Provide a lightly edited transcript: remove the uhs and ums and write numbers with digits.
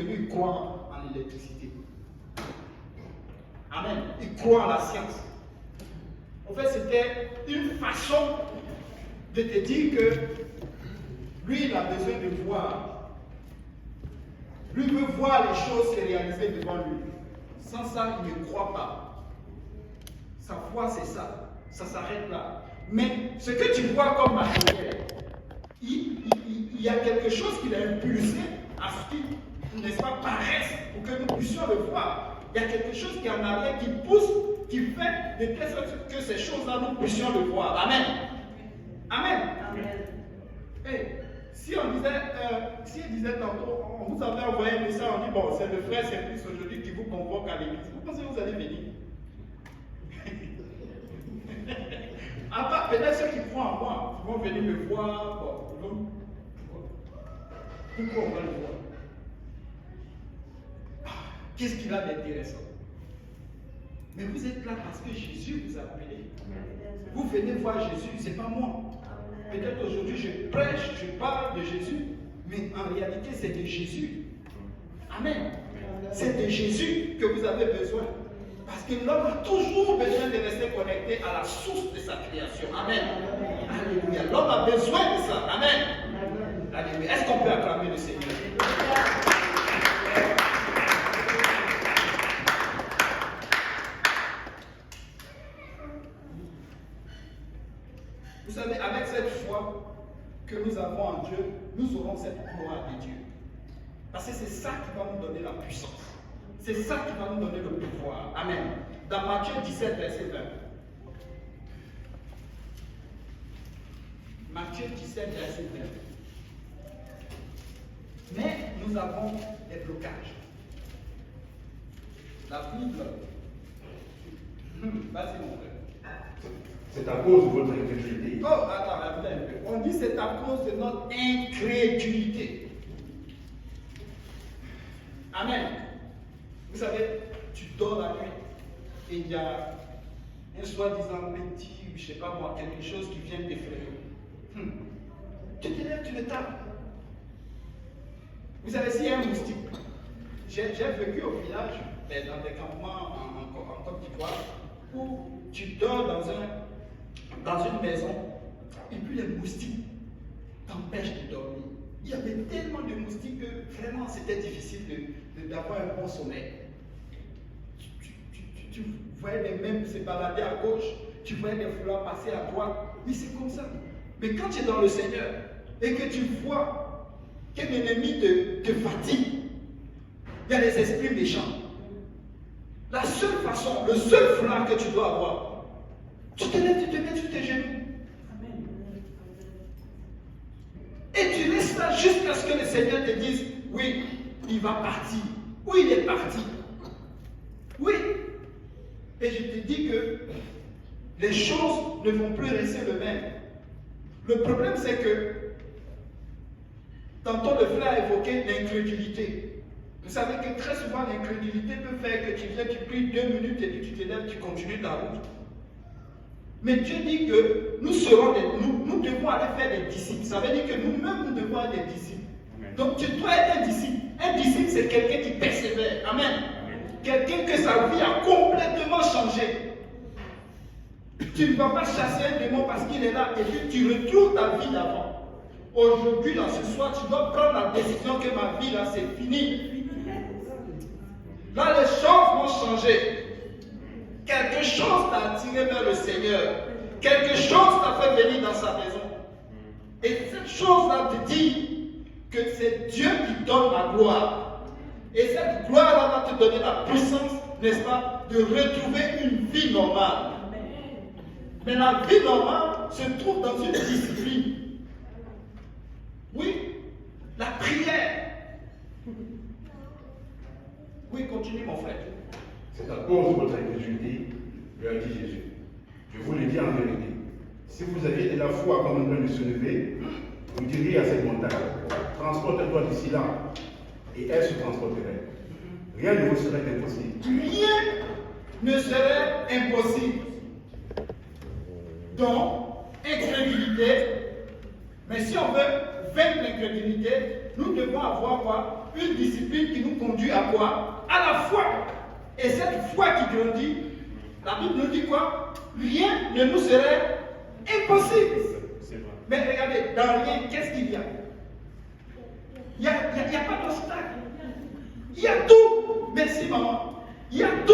lui, il croit en l'électricité. Amen. Il croit en la science. En fait, c'était une façon de te dire que lui, il a besoin de voir. Lui veut voir les choses se réaliser devant lui. Sans ça, il ne croit pas. Sa foi, c'est ça. Ça s'arrête là. Mais ce que tu vois comme matériel, il y a quelque chose qui l'a impulsé à ce qu'il, n'est-ce pas, paraisse pour que nous puissions le voir. Il y a quelque chose qui est en arrière, qui pousse, qui fait de telle sorte que ces choses-là, nous puissions le voir. Amen. Amen. Hey, si on disait tantôt, on vous avait envoyé un message, on dit, bon, c'est le frère Simplice aujourd'hui qui vous convoque à l'église. Vous pensez que vous allez venir? À part peut-être ceux qui croient en moi, ils vont venir me voir. Bon, pourquoi on va le voir? Qu'est-ce qu'il a d'intéressant? Mais vous êtes là parce que Jésus vous a appelé. Vous venez voir Jésus, ce n'est pas moi. Peut-être aujourd'hui je prêche, je parle de Jésus, mais en réalité c'est de Jésus. Amen. C'est de Jésus que vous avez besoin. Parce que l'homme a toujours besoin de rester connecté à la source de sa création. Amen. Alléluia. L'homme a besoin de ça. Amen. Alléluia. Est-ce qu'on peut acclamer le Seigneur? Vous savez, avec cette foi que nous avons en Dieu, nous aurons cette gloire de Dieu. Parce que c'est ça qui va nous donner la puissance. C'est ça qui va nous donner le pouvoir. Amen. Dans Matthieu 17, verset 20. Matthieu 17, verset 20. Mais nous avons des blocages. La Bible. Vas-y, mon frère. C'est à cause de votre incrédulité. Oh, attends, un peu. On dit c'est à cause de notre incrédulité. Amen. Vous savez, tu dors la nuit et il y a un soi-disant petit, je ne sais pas moi, quelque chose qui vient t'effrayer. Tu te lèves, tu le tapes. Vous savez, s'il y a un moustique, j'ai vécu au village, dans des campements en Côte d'Ivoire, où tu dors dans une maison et puis les moustiques t'empêchent de dormir. Il y avait tellement de moustiques que vraiment c'était difficile d'avoir un bon sommeil. Tu voyais les mêmes se balader à gauche, tu voyais les foulards passer à droite. Mais c'est comme ça. Mais quand tu es dans le Seigneur et que tu vois qu'un ennemi te fatigue, il y a les esprits méchants. La seule façon, le seul foulard que tu dois avoir, tu te lèves, tu te mets sur tes genoux. Et tu restes là jusqu'à ce que le Seigneur te dise, oui, il va partir. Oui, il est parti. Oui. Et je te dis que les choses ne vont plus rester le même. Le problème, c'est que tantôt le frère a évoqué l'incrédulité. Vous savez que très souvent, l'incrédulité peut faire que tu viens, tu pries 2 minutes et puis tu te lèves, tu continues ta route. Mais Dieu dit que nous devons aller faire des disciples. Ça veut dire que nous-mêmes, nous devons être des disciples. Amen. Donc tu dois être un disciple. Un disciple, c'est quelqu'un qui persévère. Amen. Amen. Quelqu'un que sa vie a complètement changé. Tu ne vas pas chasser un démon parce qu'il est là et puis tu retournes ta vie d'avant. Aujourd'hui, là, ce soir, tu dois prendre la décision que ma vie, là, c'est fini. Là, les choses vont changer. Quelque chose t'a attiré vers le Seigneur. Quelque chose t'a fait venir dans sa maison. Et cette chose-là te dit que c'est Dieu qui donne la gloire. Et cette gloire-là va te donner la puissance, n'est-ce pas, de retrouver une vie normale. Mais la vie normale se trouve dans une discipline. Oui, la prière. Oui, continue mon frère. C'est à cause de votre incrédulité, lui a dit Jésus. Je vous le dis en vérité. Si vous aviez de la foi comme un grain de sénévé, vous diriez à cette montagne, transporte-toi d'ici là, et elle se transporterait. Rien ne vous serait impossible. Rien ne serait impossible. Donc, incrédulité. Mais si on veut vaincre l'incrédulité, nous devons avoir quoi? une discipline qui nous conduit à quoi? À la foi. Et cette foi qui grandit, la Bible nous dit quoi? Rien ne nous serait impossible. Mais regardez, dans rien, qu'est-ce qu'il y a? Il n'y a pas d'obstacle. Il y a tout. Merci maman. Il y a tout.